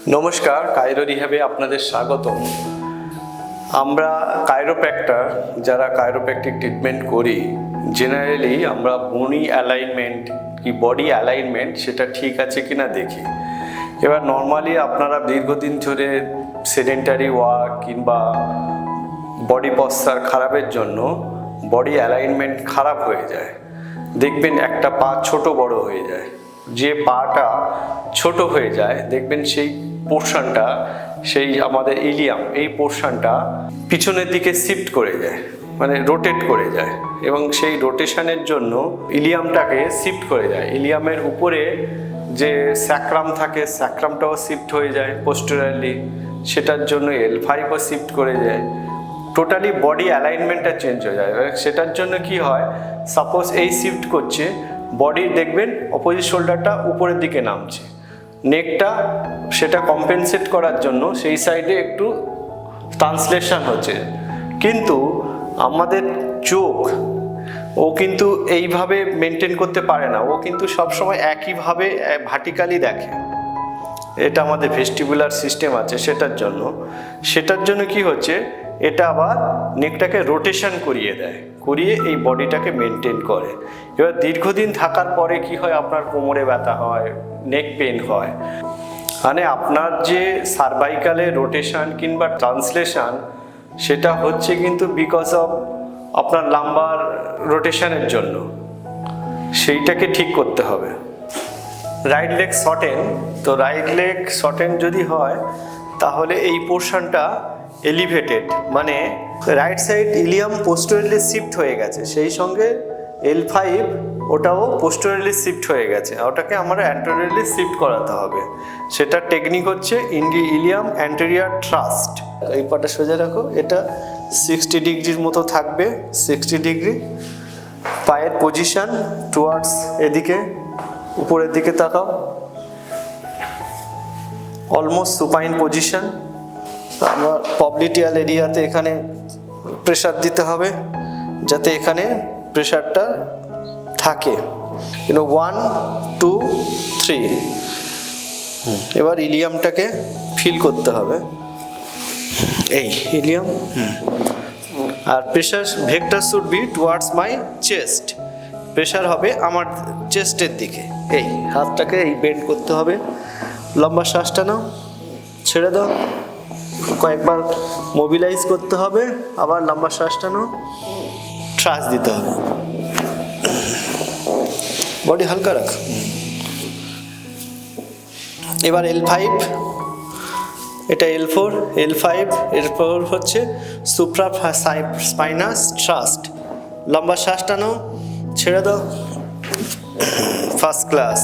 নমস্কার, কাইরো রিহ্যাবে আপনাদের স্বাগতম। আমরা কাইরোপ্র্যাক্টর যারা কাইরোপ্র্যাকটিক ট্রিটমেন্ট করি, জেনারেলি আমরা বনি অ্যালাইনমেন্ট কি বডি অ্যালাইনমেন্ট সেটা ঠিক আছে কিনা দেখি। এবার নর্মালি আপনারা দীর্ঘদিন ধরে সেডেন্টারি ওয়ার্ক কিংবা বডি পশ্চার খারাপের জন্য বডি অ্যালাইনমেন্ট খারাপ হয়ে যায়। দেখবেন একটা পা ছোট বড় হয়ে যায়। যে পাটা ছোট হয়ে যায় দেখবেন সেই পোর্শনটা, সেই আমাদের ইলিয়াম, এই পোর্শনটা পিছনের দিকে শিফট করে যায়, মানে রোটেট করে যায়, এবং সেই রোটেশনের জন্য ইলিয়ামটাকে শিফট করে যায়। ইলিয়ামের উপরে যে স্যাক্রাম থাকে, স্যাক্রামটাও শিফট হয়ে যায় পোস্টেরিয়রলি, সেটার জন্য L5ও শিফট করে যায়। টোটালি বডি অ্যালাইনমেন্টটা চেঞ্জ হয়ে যায়। সেটার জন্য কি হয়, সাপোজ এই শিফট করছে, বডি দেখবেন অপোজিট শোল্ডারটা উপরের দিকে নামছে, নেকটা সেটা কম্পেনসেট করার জন্য সেই সাইডে একটু ট্রান্সলেশন হচ্ছে। কিন্তু আমাদের চোখ ও কিন্তু এইভাবে মেনটেন করতে পারে না, ও কিন্তু সবসময় একইভাবে ভার্টিক্যালি দেখে। এটা আমাদের ভেস্টিবুলার সিস্টেম আছে, সেটার জন্য কি হচ্ছে, এটা আবার নেকটাকে রোটেশন করিয়ে দেয়, করিয়ে এই বডিটাকে মেনটেন করে। এবার দীর্ঘদিন থাকার পরে কি হয়, আপনার কোমরে ব্যথা হয়, নেক পেন হয়, মানে আপনার যে সার্ভাইকালে রোটেশন কিংবা ট্রান্সলেশন সেটা হচ্ছে কিন্তু বিকজ অফ আপনার লাম্বার রোটেশনের জন্য। সেইটাকে ঠিক করতে হবে। রাইট লেগ শর্টেন, তো রাইট লেগ শর্টেন যদি হয় তাহলে এই পোর্শনটা এলিভেটেড, মানে right side Ilium posteriorly shift হয়ে গেছে, সেই সঙ্গে L5 ওটাও পোস্টেরিয়রলি শিফট হয়ে গেছে, ওটাকে আমরা অ্যান্টেরিয়রলি শিফট করাতে হবে। সেটা টেকনিক হচ্ছে ইলিয়াম অ্যান্টেরিয়র থ্রাস্ট। এই পাটা সোজা রাখো, এটা 60 ডিগ্রির মতো থাকবে, 60 ডিগ্রি। পায়ের পজিশন টুয়ার্ডস এদিকে, উপরের দিকে তাকাও, অলমোস্ট সুপাইন পজিশন। আমরা পবলিটিয়াল এরিয়াতে এখানে প্রেসার দিতে হবে যাতে এখানে প্রেসারটা থাকে। 1, 2, 3। এবার ইলিয়ামটাকে ফিল করতে হবে, এই ইলিয়াম। আর pressure vector should be towards my chest, pressure হবে আমার চেস্টের দিকে। এই হাতটাকে এই বেন্ড করতে হবে, লম্বা শ্বাসটা নাও, ছেড়ে দাও, কয়েকবার মোবিলাইজ করতে হবে, আবার লম্বা শ্বাসটা নাও, ট্রাস্ট দিতে হবে, বডি হালকা রাখ। এবার L5, এটা L4, L5 এরপর হচ্ছে সুপ্রা স্পাইনাস থ্রাস্ট। লম্বা শ্বাসটা নাও, ছেড়ে দাও, ফার্স্ট ক্লাস।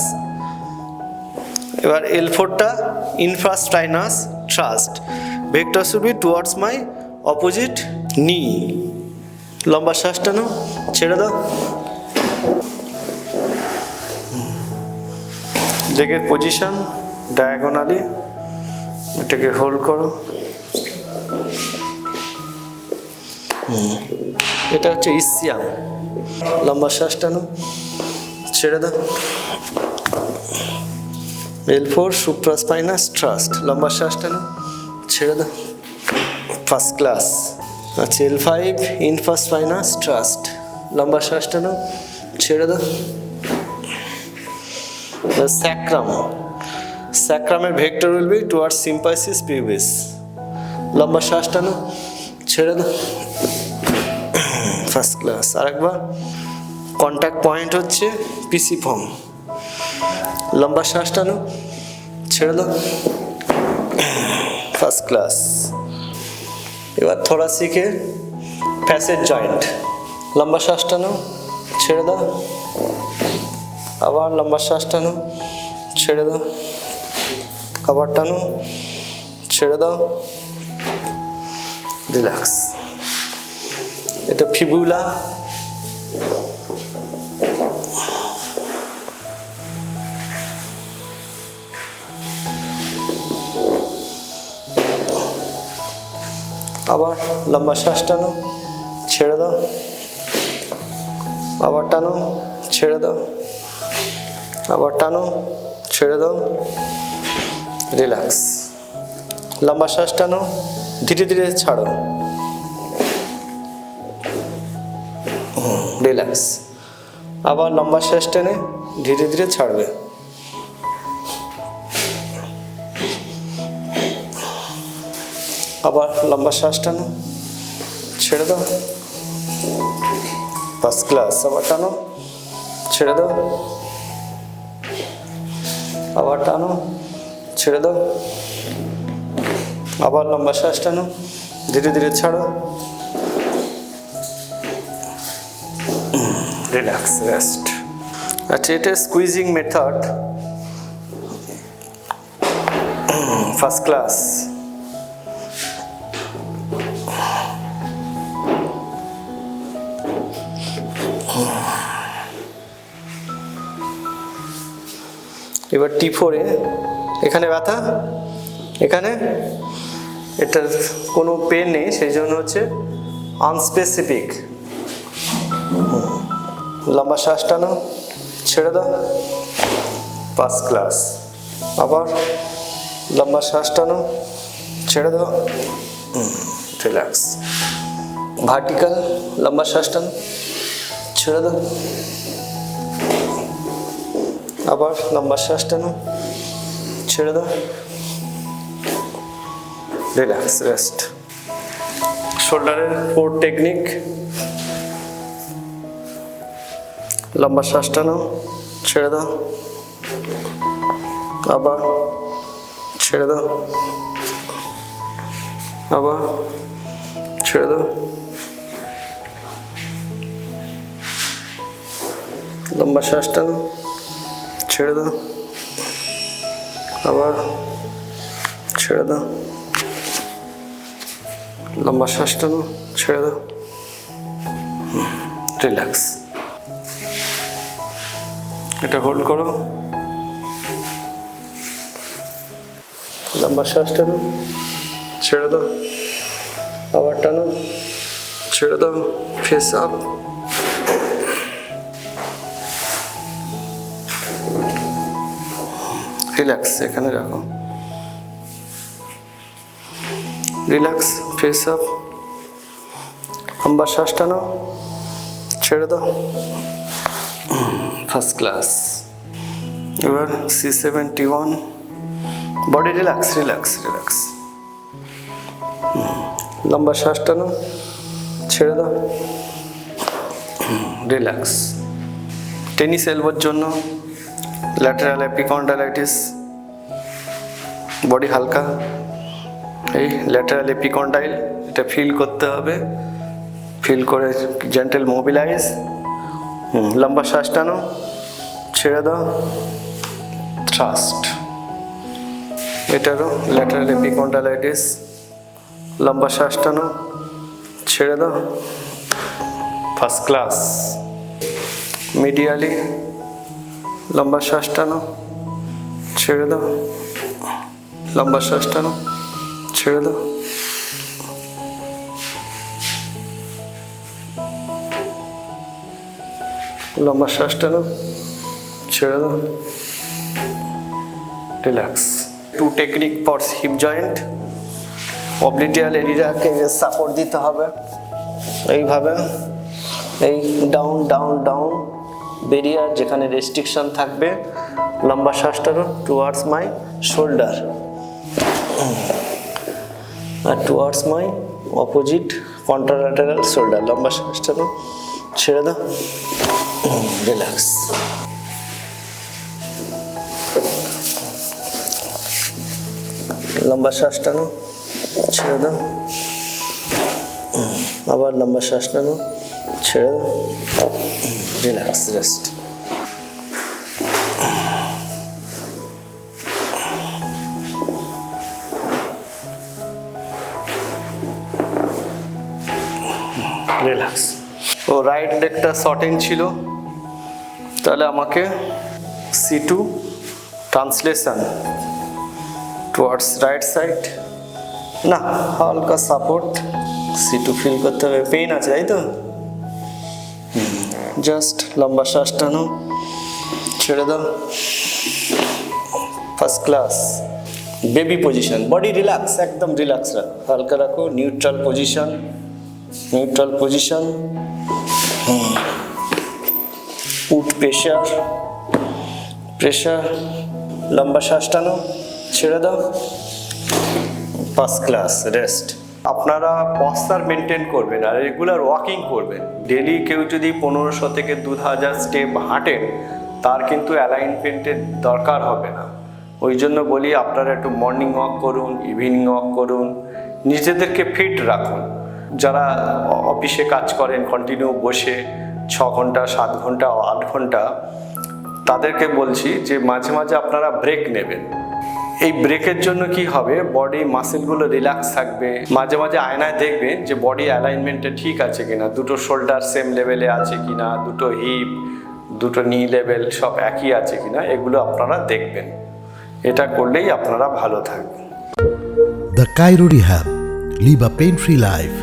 এবার L4টা infraspinatus thrust, vector should be towards my opposite knee. লম্বা শ্বাসটা নাও, ছেড়ে দাও। লেগের পজিশন ডায়াগোনালি, এটাকে হোল্ড করো। এটা হচ্ছে ইসিয়াম। লম্বা শ্বাসটা নাও, ছেড়ে দাও। L4 সুপ্রাস্পাইনাস থ্রাস্ট, লম্বা শ্বাসটা নাও, ছেড়ে দাও, ফার্স্ট ক্লাস। আচ্ছা, L5 ইনফ্রাস্পাইনাস থ্রাস্ট, লম্বা শ্বাসটা নাও, ছেড়ে দাও। স্যাক্রাম, স্যাক্রামের vector will be towards symphysis pubis, লম্বা শ্বাসটা নাও, ছেড়ে দাও, ফার্স্ট ক্লাস। আরেকবার, কন্ট্যাক্ট পয়েন্ট হচ্ছে পিসিফর্ম, লম্বা শ্বাসটা নাও, ছেড়ে দাও, ফার্স্ট ক্লাস। এবার থোরাসিকে ফ্যাসেট জয়েন্ট, লম্বা শ্বাসটা নাও, ছেড়ে দাও, আবার লম্বা শ্বাসটা নাও, ছেড়ে দাও, আবার টানো, ছেড়ে দাও, রিল্যাক্স। এটা ফিবুলা। আবার লম্বা শ্বাস টানো, ছেড়ে দাও, আবার টানো, ছেড়ে দাও, আবার টানো, ছেড়ে দাও, রিল্যাক্স। লম্বা শ্বাস টানো, ধীরে ধীরে ছাড়ো, রিল্যাক্স। আবার লম্বা শ্বাস টেনে ধীরে ধীরে ছাড়বে। আবার লম্বা শ্বাস টানো, ছেড়ে দাও, ফার্স্ট ক্লাস। আবার টানো, ছেড়ে দাও, আবার টানো, ছেড়ে দাও, আবার লম্বা শ্বাস টানো, ধীরে ধীরে ছাড়ো, রিল্যাক্স, রেস্ট। আচ্ছা, এটা স্কুইজিং মেথড, ফার্স্ট ক্লাস। এবার T4-এ এখানে ব্যথা, এখানে এটার কোনো পেন নেই, সেই জন্য হচ্ছে আনস্পেসিফিক। লম্বা শ্বাস টানো, ছেড়ে দাও, ফার্স্ট ক্লাস। আবার লম্বা শ্বাস টানো, ছেড়ে দাও, রিল্যাক্স। ভার্টিক্যাল, লম্বা শ্বাস টানো, ছেড়ে দাও, আবার লম্বা শ্বাস টানো, ছেড়ে দাও, রিল্যাক্স, রেস্ট। শোল্ডারের 4 টেকনিক। লম্বা শ্বাস টানো, ছেড়ে দাও, আবার ছেড়ে দাও, আবার ছেড়ে দাও, লম্বা শ্বাস টানো, ছেড়ে দাও, আবার ছেড়ে দাও, লম্বা শ্বাস টানো, ছেড়ে দাও, রিল্যাক্স। এটা হোল্ড করো, লম্বা শ্বাস টানো, ছেড়ে দাও, আবার টানো, ছেড়ে দাও, ফেস আপ, রিল্যাক্স। এখানে রাখো, রিল্যাক্স, ফেস আপ, লম্বা শ্বাস টানো, ছেড়ে দাও, ফার্স্ট ক্লাস। এবার C71, body relax, relax, relax. লম্বা শ্বাস টানো, ছেড়ে দাও, রিল্যাক্স। টেনিস এলবোর জন্য ল্যাটারাল এপিকন্ডাইলাইটিস, বডি হালকা, এই ল্যাটারাল এপিকন্ডাইল, এটা ফিল করতে হবে, ফিল করে জেন্টাল মোবিলাইজ। লম্বা শ্বাস টানো, ছেড়ে দাও, থ্রাস্ট। এটারও ল্যাটারাল এপিকন্ডাইলাইটিস, লম্বা শ্বাস টানো, ছেড়ে দাও, ফার্স্ট ক্লাস। মিডিয়ালি, লম্বা শ্বাস টানো, ছেড়ে দাও, লম্বা শ্বাস টানো, ছেড়ে দাও, লম্বা শ্বাস টানো, ছেড়ে দাও, relax. 2 technique for hip joint. অবলিটিয়াল এরিয়াকে সাপোর্ট দিতে হবে এইভাবে, এই ডাউন ডাউন ডাউন, বেরিয়ে যেখানে রেস্ট্রিকশন থাকবে লম্বা শ্বাস টানো টুয়ার্ডস মাই শোল্ডার, আর towards my opposite contralateral shoulder. লম্বা শ্বাস টানো, ছেড়ে দাও, রিল্যাক্স। লম্বা শ্বাস টানো, ছেড়ে দাও, আবার লম্বা শ্বাস টানো, ছেড়ে দাও, রিল্যাক্স, রেস্ট। রিল্যাক্স। ও রাইট লেগটা শর্টিং ছিল, তাহলে আমাকে C2 translation towards right side, না হালকা সাপোর্ট, C2 ফিল করতে হবে। পেইন আছে তাই তো? জাস্ট লম্বা শ্বাস টানো, ছেড়ে দাও, first class. Baby position, body relax, একদম রিল্যাক্স রাখো, হালকা রাখো, neutral position, neutral position. Put pressure, pressure, লম্বা শ্বাস টানো, ছেড়ে দাও, ফার্স্ট ক্লাস রেস্ট। আপনারা পশ্চার মেনটেন করবেন আর রেগুলার ওয়াকিং করবেন। ডেলি কেউ যদি 1500 থেকে 2000 স্টেপ হাঁটেন তার কিন্তু অ্যালাইনমেন্টের দরকার হবে না। ওই জন্য বলি আপনারা একটু মর্নিং ওয়াক করুন, ইভিনিং ওয়াক করুন, নিজেদেরকে ফিট রাখুন। যারা অফিসে কাজ করেন কন্টিনিউ বসে 6 ঘন্টা 7 ঘন্টা 8 ঘন্টা, তাদেরকে বলছি যে মাঝে মাঝে আপনারা ব্রেক নেবেন। এই ব্রেকের জন্য কি হবে, বডি মাসেলগুলো রিল্যাক্স থাকবে। মাঝে মাঝে আয়নায় দেখবেন যে বডি অ্যালাইনমেন্টটা ঠিক আছে কিনা, দুটো শোল্ডার সেম লেভেলে আছে কিনা, দুটো হিপ, দুটো নি লেভেল সব একই আছে কিনা, এগুলো আপনারা দেখবেন। এটা করলেই আপনারা ভালো থাকবেন। The Cairo Rehab. Live a pain-free life.